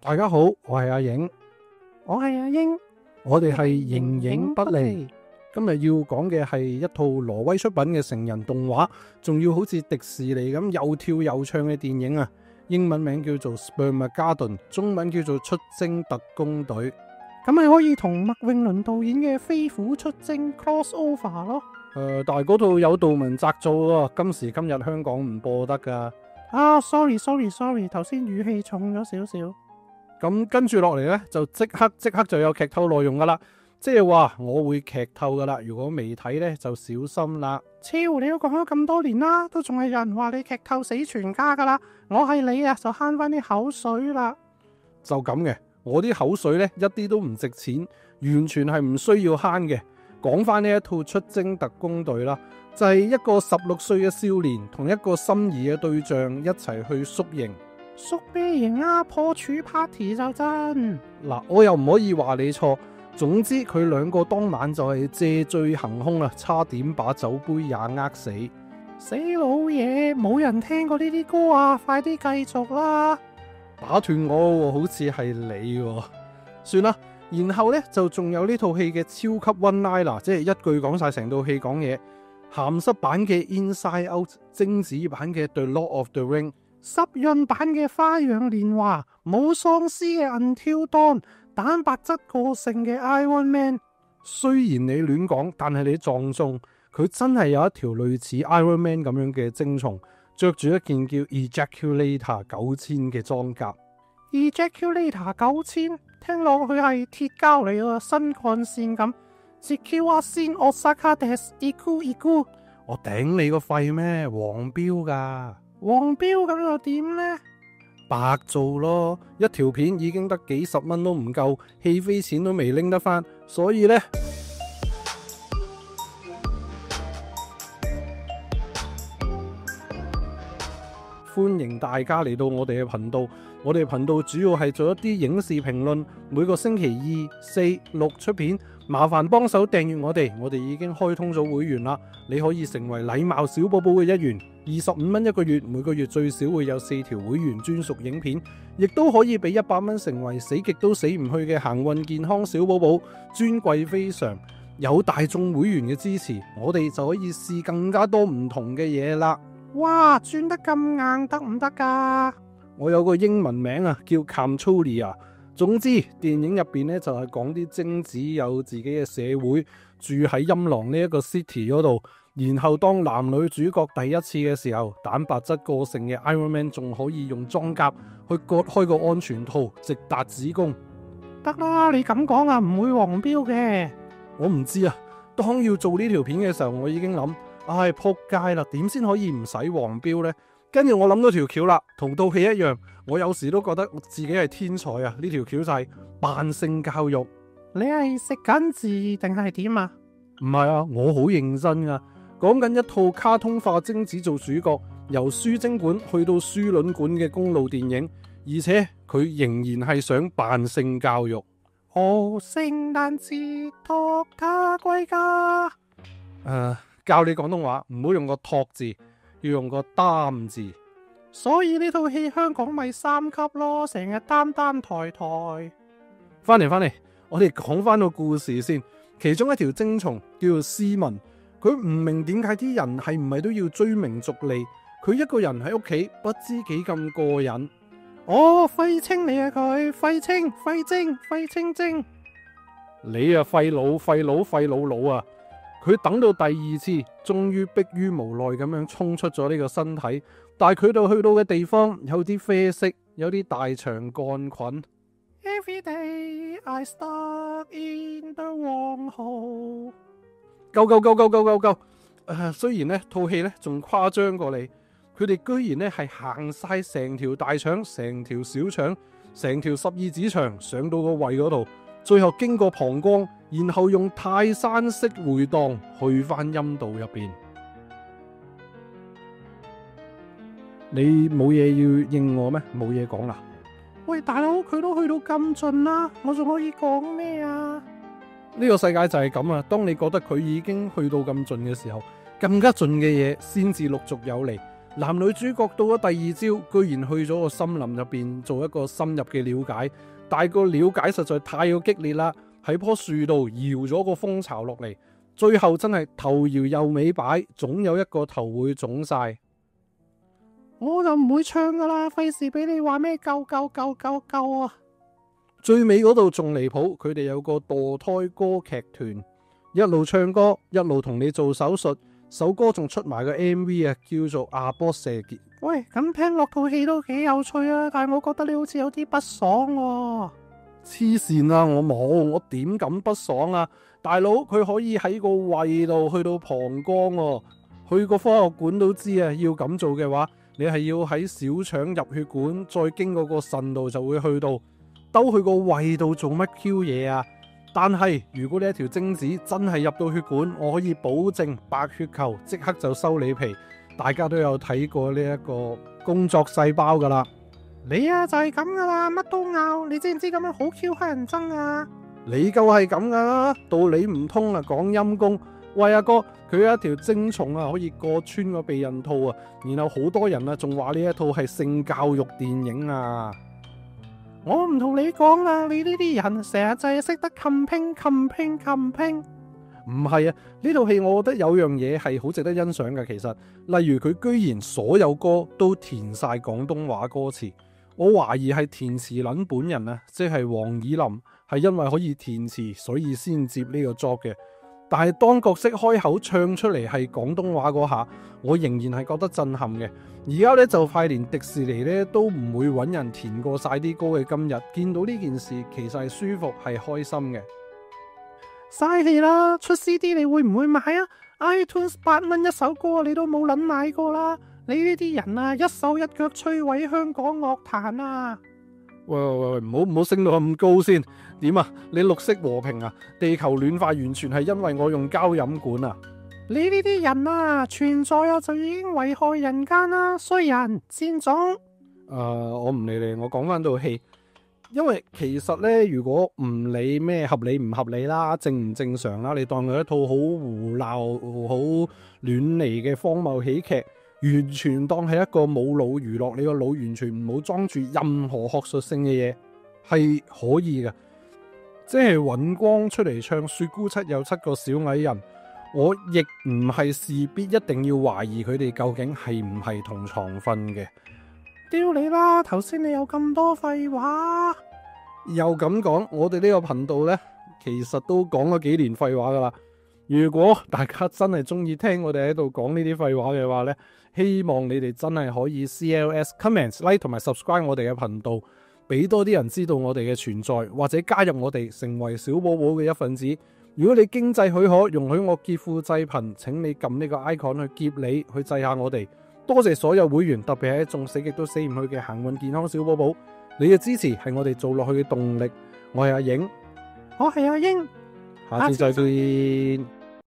大家好，我係阿影，我係阿英，我哋係形影不離。今日要講嘅係一套挪威出品嘅成人動畫，仲要好似迪士尼咁又跳又唱嘅電影啊！英文名叫做 Spermageddon， 中文叫做出征特工隊。咁咪可以同麥詠倫導演嘅《飛虎出征》cross over 咯。但係嗰套有杜汶澤做喎，今時今日香港唔播得噶。sorry，頭先語氣重咗少少。咁跟住落嚟呢，就即刻就有劇透內容噶啦，即係話我會劇透噶啦，如果未睇呢，就小心啦。超，你都講咗咁多年啦，都仲係有人話你劇透死全家噶啦。我係你啊，就慳翻啲口水啦。就咁嘅，我啲口水呢，一啲都唔值錢，完全係唔需要慳嘅。講翻呢一套出征特工隊啦，就係一個16歲嘅少年同一個心儀嘅對象一齊去宿營。宿咩營啊？破處 party 就真。嗱，我又唔可以話你錯。總之佢兩個當晚就係借醉行兇啊，差點把酒杯也扼死。死老嘢，冇人聽過呢啲歌啊！快啲繼續啦！打斷我，好似係你喎。算啦。然後呢，就仲有呢套戲嘅超級 one-liner，即係一句講晒成套戲講嘢。鹹濕版嘅 Inside Out， 精子版嘅 The Lord of the Ring， 濕潤版嘅花樣年華，冇喪屍嘅 Until Dawn， 蛋白質過剩嘅 Iron Man。雖然你亂講，但係你撞中，佢真係有一條類似 Iron Man 咁樣嘅精蟲，着住一件叫 Ejaculator 9000嘅裝甲。Ejaculator 9000，聽落去係鐵膠嚟啊，新幹線咁。Secure 先 Osaka des Iku， 我頂你個肺咩？黃標噶，黃標咁又點呢？白做咯，一條片已經得幾十蚊都唔夠，戲飛錢都未拎得翻，所以呢，歡迎大家嚟到我哋嘅頻道。我哋頻道主要係做一啲影視評論，每個星期2、4、6出片，麻煩幫手訂閱我哋。我哋已經開通咗會員啦，你可以成為禮貌小寶寶嘅一員，25蚊一個月，每個月最少會有4條會員專屬影片，亦都可以俾100蚊成為死極都死唔去嘅行運健康小寶寶，尊貴非常。有大眾會員嘅支持，我哋就可以試更加多唔同嘅嘢啦。哇，轉得咁硬得唔得噶？我有個英文名啊，叫 Camtolia。總之，電影入邊咧就係講啲精子有自己嘅社會，住喺陰囊呢一個 city 嗰度。然後當男女主角第一次嘅時候，蛋白質過剩嘅 Iron Man 仲可以用裝甲去割開個安全套，直達子宮。得啦，你咁講啊，唔會黃標嘅。我唔知啊，當要做呢條片嘅時候，我已經諗，唉，撲街啦，點先可以唔使黃標呢？跟住我諗到條橋啦，同套戲一樣，我有時都覺得自己係天才啊！呢條橋就係扮性教育。你係食緊字定係點啊？唔係啊，我好認真啊，講緊一套卡通化精子做主角，由輸精管去到輸卵管嘅公路電影，而且佢仍然係想扮性教育。哦，聖誕節托他歸家。教你廣東話，唔好用個托字，要用個擔字。所以呢套戲香港咪3級咯，成日擔抬。翻嚟，我哋講翻個故事先。其中一條精蟲叫做斯文，佢唔明點解啲人係唔係都要追名逐利，佢一個人喺屋企不知幾咁過癮。哦，廢青嚟啊佢，廢青。你啊廢佬啊！佢等到第2次，終於迫於無奈咁樣衝出咗呢個身體，但係佢去到嘅地方有啲啡色，有啲大腸桿菌。Every day I stuck in the wrong hole。夠！雖然呢套戲呢仲誇張過你，佢哋居然呢係行晒成條大腸、成條小腸、成條12指腸上到個胃嗰度，最後經過膀胱，然後用泰山式回盪去翻陰道入邊。你冇嘢要應我咩？冇嘢講啦。喂，大佬，佢都去到咁盡啦，我仲可以講咩啊？呢個世界就係咁啊！當你覺得佢已經去到咁盡嘅時候，更加盡嘅嘢先至陸續有嚟。男女主角到咗第二朝，居然去咗個森林入邊做一個深入嘅了解，但係個了解實在太過激烈啦，喺棵樹度搖咗個蜂巢落嚟，最後真係頭搖又尾擺，總有一個頭會腫晒。我就唔會唱噶啦，費事俾你話咩救救救救救啊！最尾嗰度仲離譜，佢哋有個墮胎歌劇團，一路唱歌一路同你做手術，首歌仲出埋個 MV 啊，叫做阿波射傑。喂，咁聽落套戲都幾有趣啊，但係我覺得你好似有啲不爽喎。黐線啊！我冇，我點敢不爽啊？大佬，佢可以喺個胃度去到膀胱喎，去個科學館都知啊。要咁做嘅話，你係要喺小腸入血管，再經過個腎度就會去到，兜去個胃度做乜 Q 嘢啊？但係如果呢一條精子真係入到血管，我可以保證白血球即刻就收你皮。大家都有睇過呢一個工作細胞噶啦。你啊就係咁噶啦，乜都拗，你知唔知咁樣好 Q 乞人憎啊？你夠係咁噶啦，道理唔通啊，講陰公。喂，阿哥，佢有一條精蟲啊，可以過穿個避孕套啊，然後好多人啊仲話呢一套係性教育電影啊。我唔同你講啦，你呢啲人成日就係識得冚拼。唔係啊，呢套戲我覺得有樣嘢係好值得欣賞嘅。其實例如佢居然所有歌都填晒廣東話歌詞，我懷疑係填詞撚本人啊，即係黃以林係因為可以填詞，所以先接呢個 job 嘅。但係當角色開口唱出嚟係廣東話嗰下，我仍然係覺得震撼嘅。而家咧就快連迪士尼咧都唔會揾人填過晒啲歌嘅今日，見到呢件事其實係舒服係開心嘅。嘥氣啦，出 CD 你會唔會買啊 ？iTunes 8蚊一首歌你都冇撚買過啦！你呢啲人啊，一手一腳摧毀香港樂壇啊！喂，唔好升到咁高先。點啊？你綠色和平啊？地球暖化完全係因為我用膠飲管啊？你呢啲人啊，存在啊就已經危害人間啦，衰人賤種。我唔理你，我講翻套戲。因為其實咧，如果唔理咩合理唔合理啦，正唔正常啦，你當佢一套好胡鬧、好亂嚟嘅荒謬喜劇，完全當係一個冇腦娛樂，你個腦完全唔好裝住任何學術性嘅嘢，係可以嘅。即係尹光出嚟唱雪姑七有7個小矮人，我亦唔係事必一定要懷疑佢哋究竟係唔係同床瞓嘅。屌你啦！頭先你有咁多廢話，又咁講，我哋呢個頻道呢，其實都講咗幾年廢話噶啦。如果大家真係中意聽我哋喺度講呢啲廢話嘅話呢，希望你哋真係可以 CLS comments like 同埋 subscribe 我哋嘅頻道，俾多啲人知道我哋嘅存在，或者加入我哋成為小寶寶嘅一份子。如果你經濟許可，容許我劫富濟貧，請你撳呢個 icon 去劫你，去濟下我哋。多謝所有會員，特別係仲死極都死唔去嘅行運健康小寶寶，你嘅支持係我哋做落去嘅動力。我係阿影，我係阿英，下次再見。